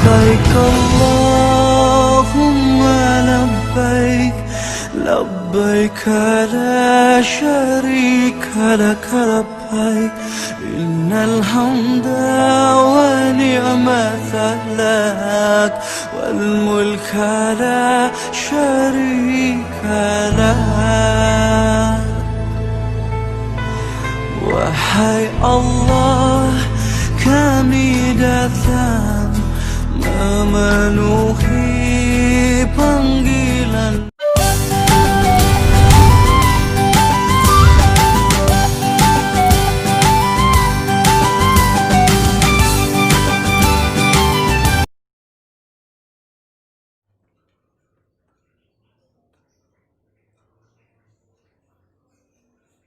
لبيك اللهم لبيك لبيك لا شريك لك لبيك إن الحمد ونعمة لك والملك لا شريك لك. Wahai Allah, kami datang memenuhi panggilan.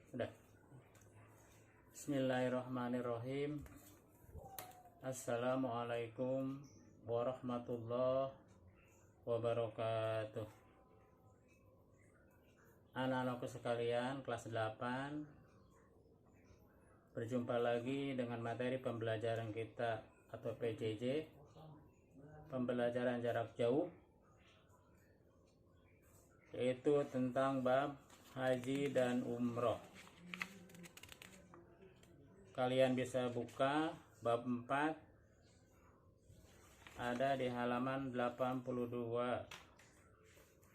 Sudah. Bismillahirrahmanirrahim. Assalamualaikum warahmatullahi wabarakatuh. Anak-anakku sekalian, kelas 8, berjumpa lagi dengan materi pembelajaran kita atau PJJ, pembelajaran jarak jauh, yaitu tentang bab haji dan umroh. Kalian bisa buka bab 4, ada di halaman 82.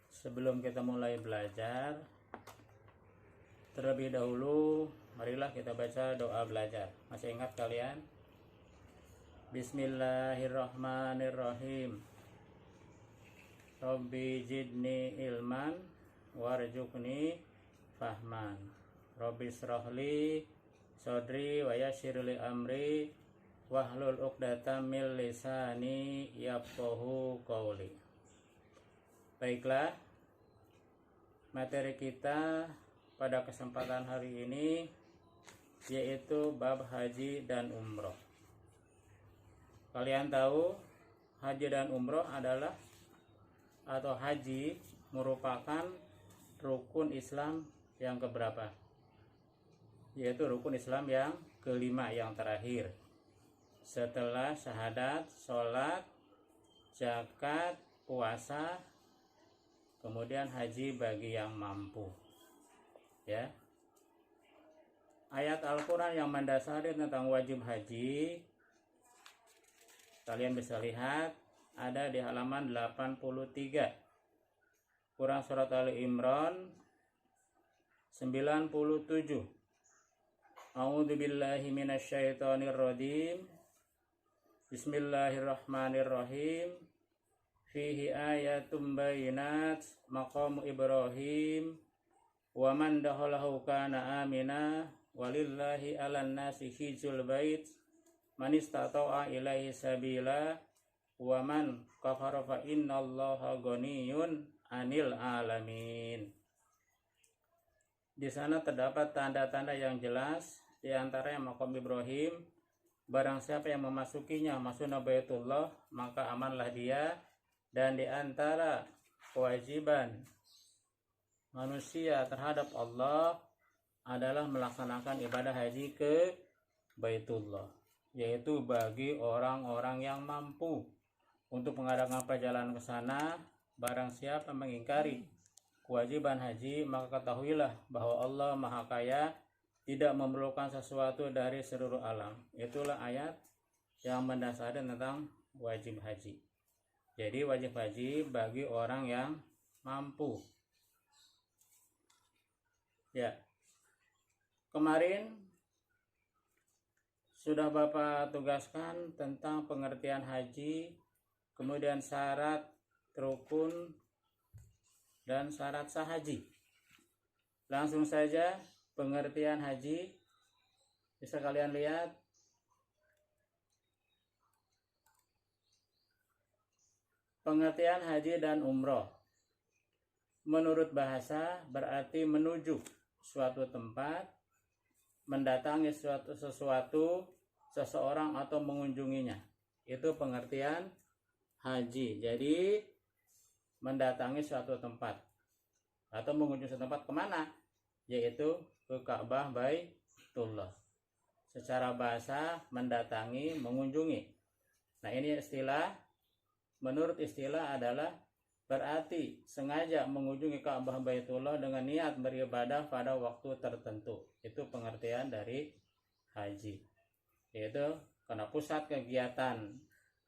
Sebelum kita mulai belajar, terlebih dahulu marilah kita baca doa belajar. Masih ingat kalian? Bismillahirrahmanirrahim. Rabbi jidni ilman warzuqni fahman. Rabbi shrahli sodri wa yassirli amri wahlul 'uqdatam min lisani yafqahu qawli. Baiklah, materi kita pada kesempatan hari ini yaitu bab haji dan umroh. Kalian tahu haji dan umroh adalah, atau haji merupakan rukun Islam yang keberapa? Yaitu rukun Islam yang kelima, yang terakhir setelah syahadat, sholat, zakat, puasa, kemudian haji bagi yang mampu. Ya, ayat Al-Quran yang mendasari tentang wajib haji kalian bisa lihat ada di halaman 83, Quran surat Ali Imran 97. A'udzu billahi minasyaitonir rajim. Bismillahirrahmanirrahim. Fihi ayatum bayinat maqamu Ibrahim wa man dakhalahu kana amina walillahi 'alan nasi hijjul bait man istata'a ilaihi sabila wa man kafara fa innallaha ghaniyyun 'anil 'alamin. Di sana terdapat tanda-tanda yang jelas, di antaranya maqam Ibrahim. Barang siapa yang memasukinya, maksudnya Baitullah, maka amanlah dia. Dan di antara kewajiban manusia terhadap Allah adalah melaksanakan ibadah haji ke Baitullah, yaitu bagi orang-orang yang mampu untuk mengadakan perjalanan ke sana. Barang siapa mengingkari kewajiban haji, maka ketahuilah bahwa Allah Maha Kaya, tidak memerlukan sesuatu dari seluruh alam. Itulah ayat yang mendasari tentang wajib haji. Jadi wajib haji bagi orang yang mampu. Ya, kemarin sudah Bapak tugaskan tentang pengertian haji, kemudian syarat, rukun, dan syarat sah haji. Langsung saja pengertian haji, bisa kalian lihat. Pengertian haji dan umroh menurut bahasa berarti menuju suatu tempat, mendatangi sesuatu, seseorang, atau mengunjunginya. Itu pengertian haji. Jadi mendatangi suatu tempat atau mengunjungi suatu tempat kemana? Yaitu ke Ka'bah Baitullah. Secara bahasa mendatangi, mengunjungi. Nah, ini istilah menurut istilah adalah berarti sengaja mengunjungi Ka'bah Baitullah dengan niat beribadah pada waktu tertentu. Itu pengertian dari haji. Yaitu karena pusat kegiatan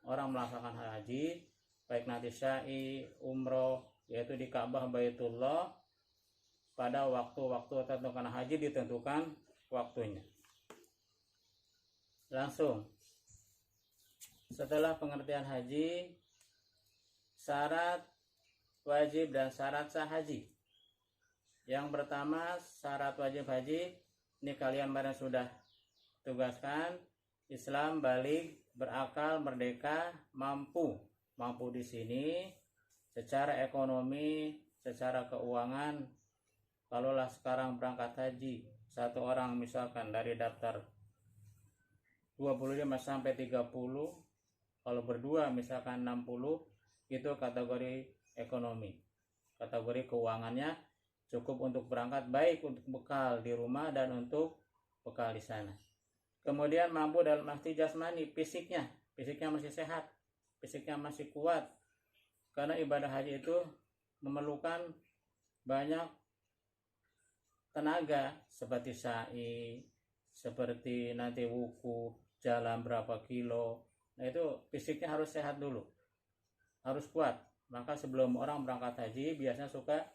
orang melaksanakan haji, baik nanti syai, umroh, yaitu di Ka'bah Baitullah pada waktu-waktu tertentu, karena haji ditentukan waktunya. Langsung setelah pengertian haji, syarat wajib dan syarat sah haji. Yang pertama, syarat wajib haji, ini kalian barang sudah tugaskan: Islam, balik, berakal, merdeka, mampu. Mampu di sini secara ekonomi, secara keuangan. Kalaulah sekarang berangkat haji, satu orang misalkan dari daftar 25 sampai 30, kalau berdua misalkan 60, itu kategori ekonomi. Kategori keuangannya cukup untuk berangkat, baik untuk bekal di rumah dan untuk bekal di sana. Kemudian mampu dalam arti jasmani, fisiknya masih sehat, fisiknya masih kuat. Karena ibadah haji itu memerlukan banyak tenaga, seperti sa'i, seperti nanti wukuf, jalan berapa kilo. Nah itu fisiknya harus sehat dulu, harus kuat. Maka sebelum orang berangkat haji biasanya suka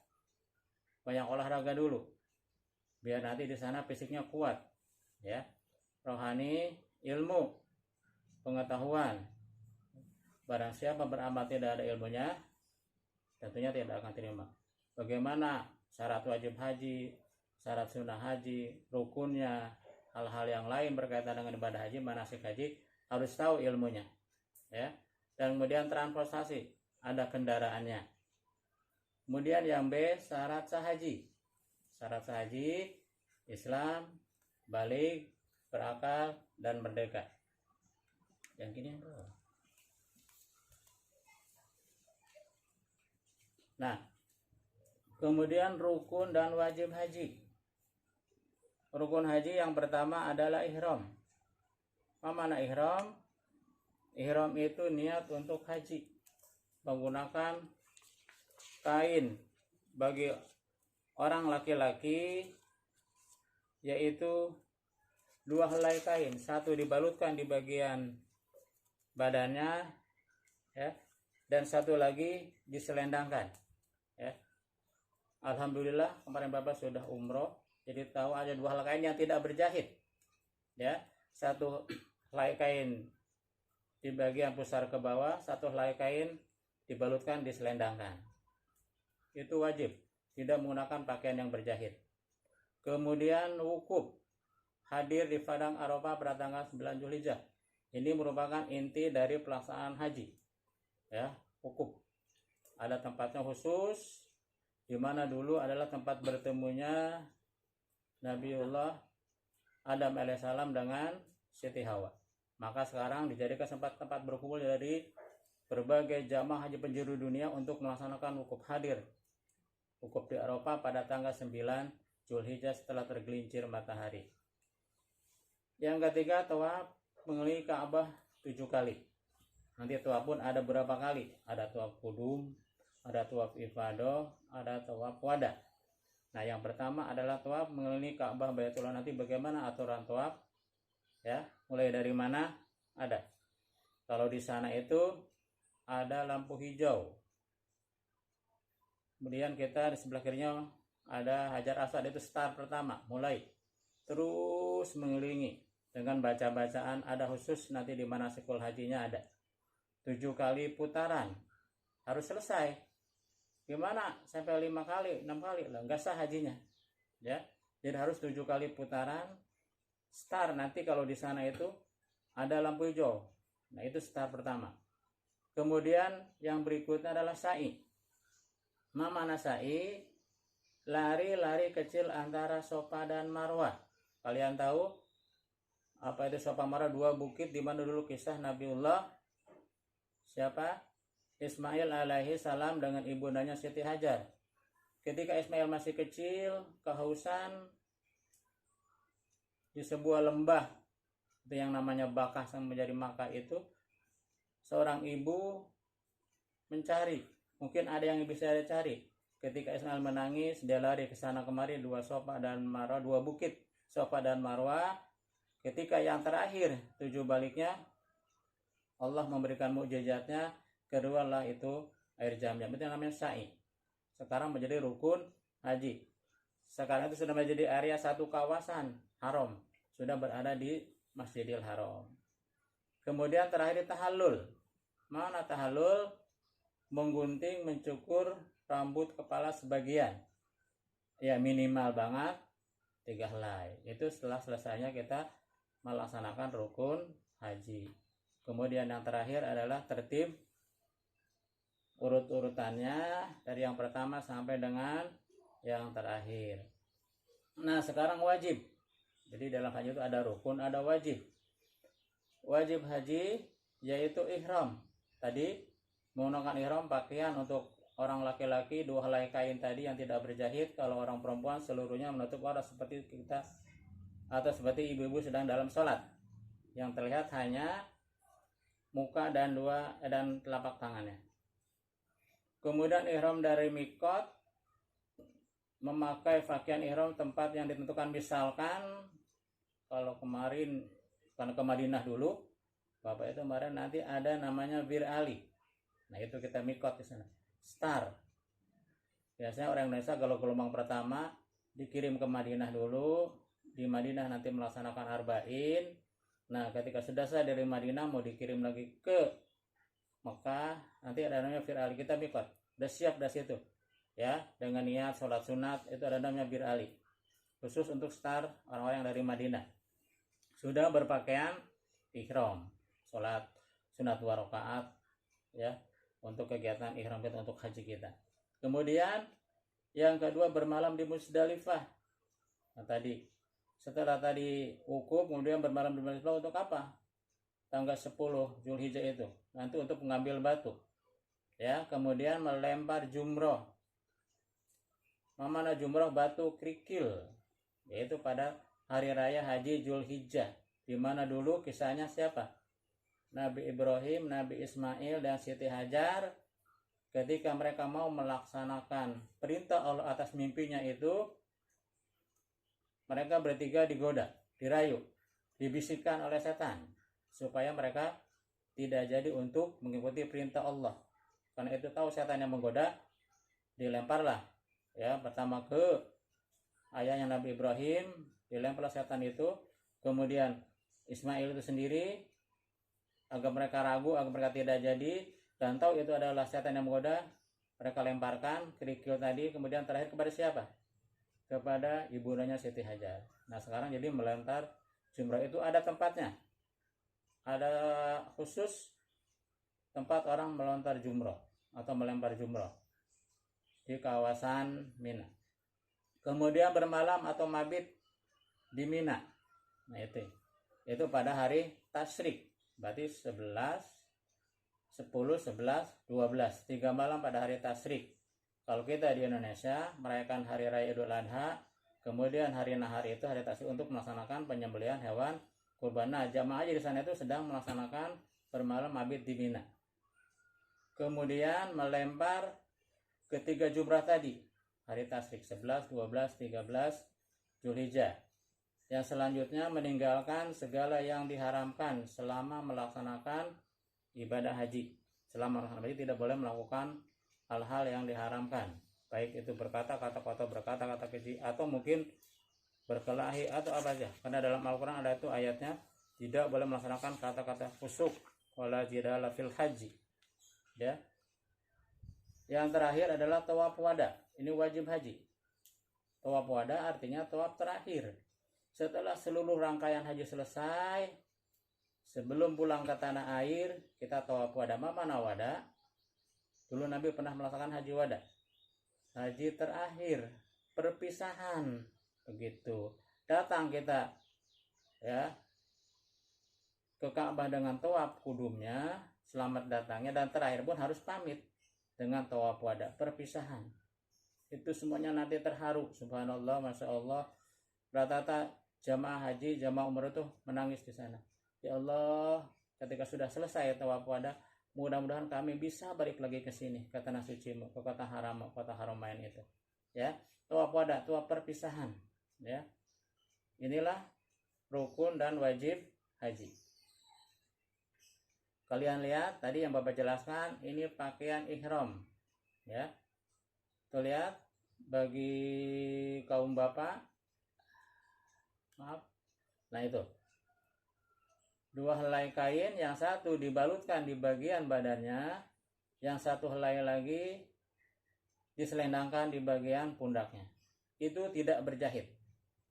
banyak olahraga dulu, biar nanti di sana fisiknya kuat, ya. Rohani, ilmu, pengetahuan. Barang siapa beramal tidak ada ilmunya, tentunya tidak akan terima. Bagaimana syarat wajib haji, syarat sunnah haji, rukunnya, hal-hal yang lain berkaitan dengan ibadah haji, manasik haji, harus tahu ilmunya, ya. Dan kemudian transportasi, ada kendaraannya. Kemudian yang B, syarat sah haji. Syarat sah haji, Islam, balik, berakal, dan merdeka. Yang gini bro. Nah, kemudian rukun dan wajib haji. Rukun haji yang pertama adalah ihram. Apa makna ihram? Ihram itu niat untuk haji, menggunakan kain bagi orang laki-laki, yaitu 2 helai kain, satu dibalutkan di bagian badannya, ya, dan satu lagi diselendangkan, ya. Alhamdulillah kemarin Bapak sudah umroh, jadi tahu ada 2 helai kain yang tidak berjahit, ya. Satu helai kain di bagian pusar ke bawah, satu helai kain dibalutkan, diselendangkan. Itu wajib, tidak menggunakan pakaian yang berjahit. Kemudian wukuf, hadir di Padang Arafah pada tanggal 9 Zulhijjah. Ini merupakan inti dari pelaksanaan haji, ya, wukuf. Ada tempatnya khusus, di mana dulu adalah tempat bertemunya Nabiullah Adam alaihissalam dengan Siti Hawa. Maka sekarang dijadikan tempat berkumpul dari berbagai jamaah haji penjuru dunia untuk melaksanakan wukuf, hadir wukuf di Arafah pada tanggal 9 Zulhijjah setelah tergelincir matahari. Yang ketiga, tawaf mengelilingi Ka'bah 7 kali. Nanti tawaf pun ada berapa kali? Ada tawaf qudum, ada tawaf ifadah, ada tawaf wada. Nah, yang pertama adalah tawaf mengelilingi Ka'bah Baitullah. Nanti bagaimana aturan tawaf? Ya, mulai dari mana? Ada. Kalau di sana itu ada lampu hijau. Kemudian kita di sebelah kirinya ada Hajar Aswad, itu start pertama, mulai. Terus mengelilingi dengan baca-bacaan, ada khusus nanti di manasikul hajinya ada. 7 kali putaran. Harus selesai. Gimana? Sampai 5 kali, 6 kali lah, enggak sah hajinya. Ya. Jadi harus 7 kali putaran. Start nanti kalau di sana itu ada lampu hijau. Nah, itu start pertama. Kemudian yang berikutnya adalah sa'i. Mana sa'i? Lari-lari kecil antara Safa dan Marwah. Kalian tahu apa itu Safa Marwah? 2 bukit di mana dulu kisah Nabiullah siapa? Ismail alaihi salam dengan ibundanya Siti Hajar. Ketika Ismail masih kecil, kehausan di sebuah lembah itu yang namanya Bakah yang menjadi Makkah itu, seorang ibu mencari. Mungkin ada yang bisa dia cari. Ketika Ismail menangis, dia lari ke sana kemari, dua Safa dan Marwah, dua bukit Safa dan Marwah. Ketika yang terakhir, 7 baliknya, Allah memberikan mukjizatnya, kedualah itu air Zam-Zam. Itu namanya sa'i. Sekarang menjadi rukun haji. Sekarang itu sudah menjadi area satu kawasan haram, sudah berada di Masjidil Haram. Kemudian terakhir tahallul. Mana tahallul? Menggunting, mencukur rambut kepala sebagian. Ya minimal banget 3 helai. Itu setelah selesainya kita melaksanakan rukun haji. Kemudian yang terakhir adalah tertib urut-urutannya dari yang pertama sampai dengan yang terakhir. Nah, sekarang wajib. Jadi dalam haji itu ada rukun, ada wajib. Wajib haji yaitu ihram. Tadi menggunakan ihram pakaian untuk orang laki-laki 2 helai kain tadi yang tidak berjahit. Kalau orang perempuan seluruhnya menutup aurat seperti kita atau seperti ibu-ibu sedang dalam sholat. Yang terlihat hanya muka dan telapak tangannya. Kemudian ihram dari mikot, memakai pakaian ihram tempat yang ditentukan. Misalkan kalau kemarin karena ke Madinah dulu, Bapak itu kemarin nanti ada namanya Bir Ali. Nah itu kita mikot di sana. Star. Biasanya orang Indonesia kalau gelombang pertama dikirim ke Madinah dulu, di Madinah nanti melaksanakan arba'in. Nah ketika sudah selesai dari Madinah mau dikirim lagi ke Mekah, nanti ada namanya Bir Ali, kita mikot. Udah siap dari situ. Ya, dengan niat sholat sunat itu ada namanya Bir Ali. Khusus untuk star orang-orang yang dari Madinah. Sudah berpakaian ihram, sholat sunat 2 rakaat ya, untuk kegiatan ihram kita untuk haji kita. Kemudian yang kedua bermalam di Musdalifah. Nah, tadi setelah tadi wukuf kemudian bermalam di Musdalifah untuk apa? Tanggal 10 Zulhijjah itu nanti untuk mengambil batu. Ya, kemudian melempar jumroh. Mana jumroh? Batu kerikil. Yaitu pada hari raya haji Zulhijjah. Di mana dulu kisahnya siapa? Nabi Ibrahim, Nabi Ismail, dan Siti Hajar ketika mereka mau melaksanakan perintah Allah atas mimpinya itu, mereka bertiga digoda, dirayu, dibisikkan oleh setan supaya mereka tidak jadi untuk mengikuti perintah Allah. Karena itu tahu setan yang menggoda, dilemparlah ya pertama ke ayahnya Nabi Ibrahim, dilemparlah setan itu, kemudian Ismail itu sendiri, agar mereka ragu, agar mereka tidak jadi dan tahu itu adalah setan yang menggoda, mereka lemparkan kerikil tadi. Kemudian terakhir kepada siapa? Kepada ibundanya Siti Hajar. Nah sekarang jadi melempar jumrah itu ada tempatnya, ada khusus tempat orang melontar jumrah atau melempar jumrah di kawasan Mina. Kemudian bermalam atau mabit di Mina. Nah itu pada hari tasyrik, berarti 11, 10, 11, 12, 3 malam pada hari tasyrik. Kalau kita di Indonesia merayakan hari raya Idul Adha, kemudian hari nahar itu hari tasyrik untuk melaksanakan penyembelihan hewan kurban. Nah, jamaah haji di sana itu sedang melaksanakan bermalam mabit di Mina. Kemudian melempar ketiga jumrah tadi, hari tasyrik 11, 12, 13 Zulhijjah. Yang selanjutnya meninggalkan segala yang diharamkan selama melaksanakan ibadah haji. Selama melaksanakan haji tidak boleh melakukan hal-hal yang diharamkan, baik itu berkata-kata keji atau mungkin berkelahi atau apa saja. Karena dalam Al-Quran ada itu ayatnya, tidak boleh melaksanakan kata-kata fusuk wala jidala fil haji. Ya. Yang terakhir adalah tawaf wada. Ini wajib haji. Tawaf wada artinya tawaf terakhir. Setelah seluruh rangkaian haji selesai, sebelum pulang ke tanah air, kita tawaf wada. Mana wada? Dulu Nabi pernah melaksanakan haji wada. Haji terakhir, perpisahan, begitu. Datang kita ya ke Ka'bah dengan tawaf kudumnya, selamat datangnya, dan terakhir pun harus pamit dengan tawaf wada, perpisahan. Itu semuanya nanti terharu, subhanallah, masya Allah. Rata-rata jamaah haji, jamaah umroh itu menangis di sana. Ya Allah, ketika sudah selesai tawaf wada, mudah-mudahan kami bisa balik lagi ke sini, ke tanah sucimu, ke kota haram, kota haramain itu. Ya, tawaf wada, tawaf perpisahan. Ya, inilah rukun dan wajib haji. Kalian lihat tadi yang Bapak jelaskan, ini pakaian ihram. Ya, tuh lihat bagi kaum bapak, maaf, nah itu dua helai kain, yang satu dibalutkan di bagian badannya, yang satu helai lagi diselendangkan di bagian pundaknya. Itu tidak berjahit.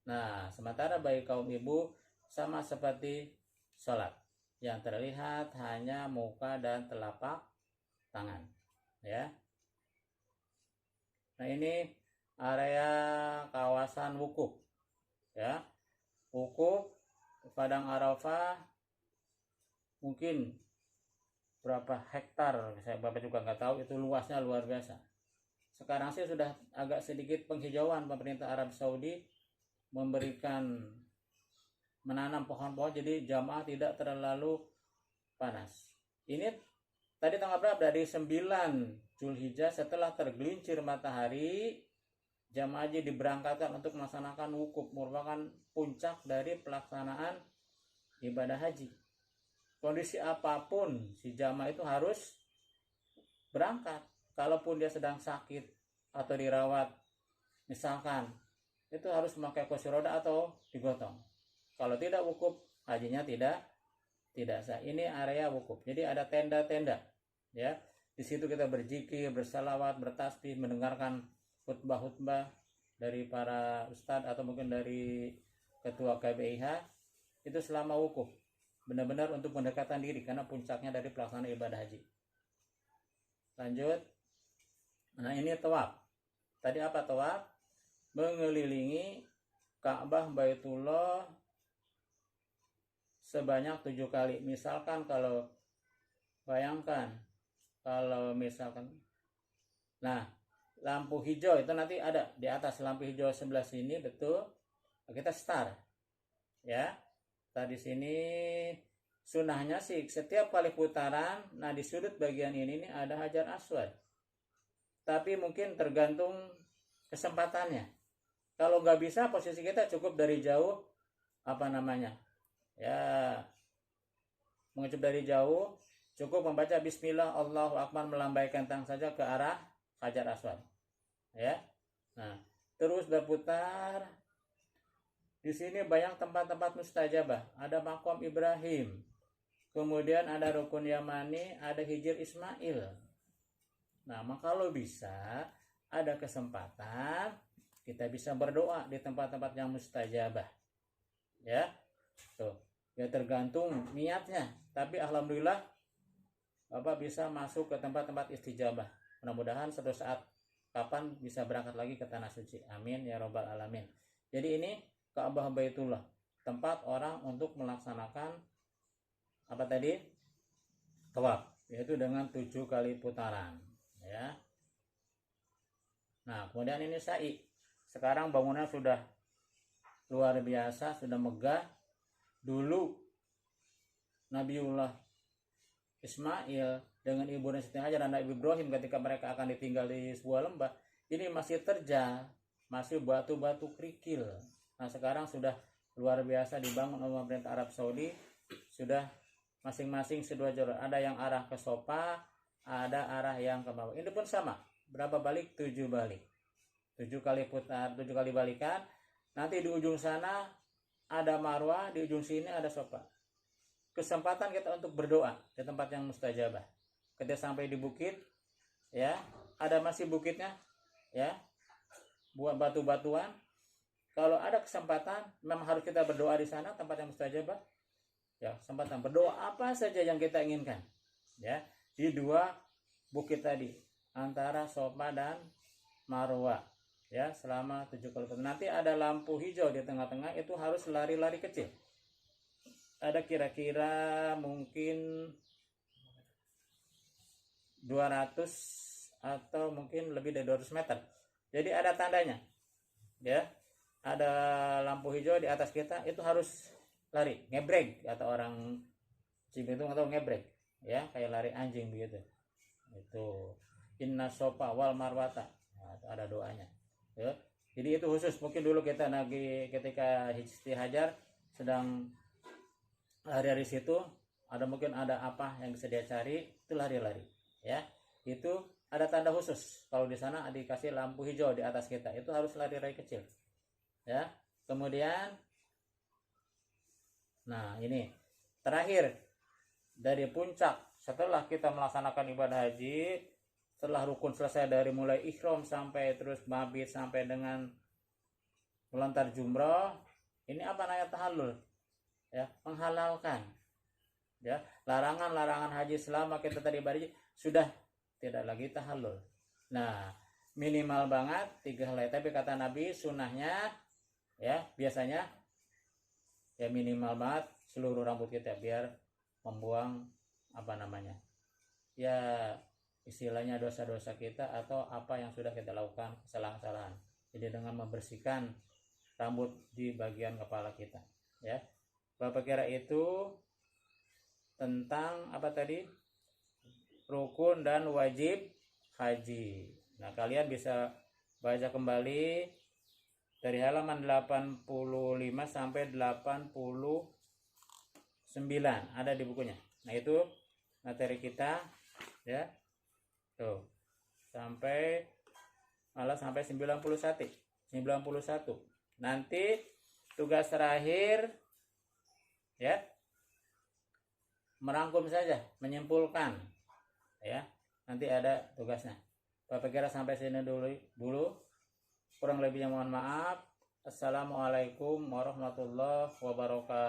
Nah, sementara bagi kaum ibu sama seperti sholat, yang terlihat hanya muka dan telapak tangan. Ya. Nah, ini area kawasan wukuf. Ya. Wukuf Padang Arafah mungkin berapa hektar, saya Bapak juga nggak tahu, itu luasnya luar biasa. Sekarang sih sudah agak sedikit penghijauan, pemerintah Arab Saudi memberikan menanam pohon-pohon jadi jamaah tidak terlalu panas. Ini tadi tanggal berapa? Dari 9 Zulhijjah, setelah tergelincir matahari, jamaah haji diberangkatkan untuk melaksanakan wukuf, merupakan puncak dari pelaksanaan ibadah haji. Kondisi apapun si jamaah itu harus berangkat. Kalaupun dia sedang sakit atau dirawat, misalkan, itu harus memakai kursi roda atau digotong. Kalau tidak wukuf, hajinya tidak sah. Ini area wukuf. Jadi ada tenda-tenda, ya. Di situ kita berzikir, bersalawat, bertasbih, mendengarkan khutbah-khutbah dari para ustadz atau mungkin dari ketua KBIH. Itu selama wukuf. Benar-benar untuk pendekatan diri, karena puncaknya dari pelaksanaan ibadah haji. Lanjut. Nah, ini tawaf. Tadi apa tawaf? Mengelilingi Ka'bah Baitullah sebanyak 7 kali. Misalkan kalau bayangkan, kalau misalkan, nah, lampu hijau itu nanti ada di atas lampu hijau sebelah sini, betul. Kita start. Ya. Tadi sini sunahnya sih setiap kali putaran, nah di sudut bagian ini nih ada Hajar Aswad. Tapi mungkin tergantung kesempatannya. Kalau nggak bisa, posisi kita cukup dari jauh, ya, mengucap dari jauh, cukup membaca Bismillah, Allahu Akbar, melambaikan tangan saja ke arah Hajar Aswad. Ya, nah terus berputar. Di sini banyak tempat-tempat mustajabah. Ada Makom Ibrahim, kemudian ada Rukun Yamani, ada Hijr Ismail. Nah, maka kalau bisa, ada kesempatan, kita bisa berdoa di tempat-tempat yang mustajabah. Ya, tuh, ya tergantung niatnya. Tapi alhamdulillah, Bapak bisa masuk ke tempat-tempat istijabah. Mudah-mudahan suatu saat kapan bisa berangkat lagi ke Tanah Suci. Amin ya robbal alamin. Jadi ini Ka'bah Baitullah, tempat orang untuk melaksanakan apa tadi? Tawaf, yaitu dengan 7 kali putaran. Ya. Nah, kemudian ini sa'i. Sekarang bangunan sudah luar biasa, sudah megah. Dulu Nabiullah Ismail dengan ibu dan Siti Hajar dan Nabi Ibrahim ketika mereka akan ditinggal di sebuah lembah, ini masih terjal, masih batu-batu kerikil. Nah, sekarang sudah luar biasa dibangun oleh pemerintah Arab Saudi. Sudah masing-masing sedua jalur. Ada yang arah ke Sofa, ada arah yang ke bawah. Ini pun sama. Berapa balik? 7 balik. 7 kali putar, 7 kali balikan. Nanti di ujung sana ada Marwah, di ujung sini ada Sofa. Kesempatan kita untuk berdoa di tempat yang mustajabah. Ketika sampai di bukit, ya, ada masih bukitnya, ya, buat batu-batuan. Kalau ada kesempatan, memang harus kita berdoa di sana, tempat yang mustajabah. Ya, kesempatan berdoa apa saja yang kita inginkan. Ya, di 2 bukit tadi, antara Sofa dan Marwah. Ya, selama 7 kali. Nanti ada lampu hijau di tengah-tengah, itu harus lari-lari kecil. Ada kira-kira mungkin 200 atau mungkin lebih dari 200 meter. Jadi ada tandanya. Ya. Ada lampu hijau di atas kita, itu harus lari, ngebrek, atau orang Cibitung atau ngebrek. ya, kayak lari anjing begitu. Itu inna sofa wal marwata. Nah, ada doanya. Ya. Jadi itu khusus, mungkin dulu kita lagi ketika istihajar sedang lari-lari situ, ada mungkin ada apa yang bisa dia cari, itu lari-lari. Ya, itu ada tanda khusus. Kalau di sana dikasih lampu hijau di atas kita, itu harus lari-lari kecil. Ya, kemudian, nah ini terakhir dari puncak setelah kita melaksanakan ibadah haji, setelah rukun selesai dari mulai ihram sampai terus mabit sampai dengan melontar jumrah, ini apa namanya tahallul? Ya, menghalalkan. Ya, larangan-larangan haji selama kita tadi ibadah sudah tidak lagi tahallul. Nah, minimal banget 3 helai, tapi kata Nabi sunnahnya ya biasanya ya minimal banget seluruh rambut kita biar membuang apa namanya? Ya istilahnya dosa-dosa kita atau apa yang sudah kita lakukan kesalahan-kesalahan. Jadi dengan membersihkan rambut di bagian kepala kita, ya. Bapak kira itu tentang apa tadi? Rukun dan wajib haji. Nah, kalian bisa baca kembali dari halaman 85 sampai 89 ada di bukunya. Nah, itu materi kita ya. Tuh. Sampai 91. Nanti tugas terakhir ya merangkum saja, menyimpulkan ya. Nanti ada tugasnya. Bapak kira sampai sini dulu. Kurang lebihnya mohon maaf. Assalamualaikum warahmatullahi wabarakatuh.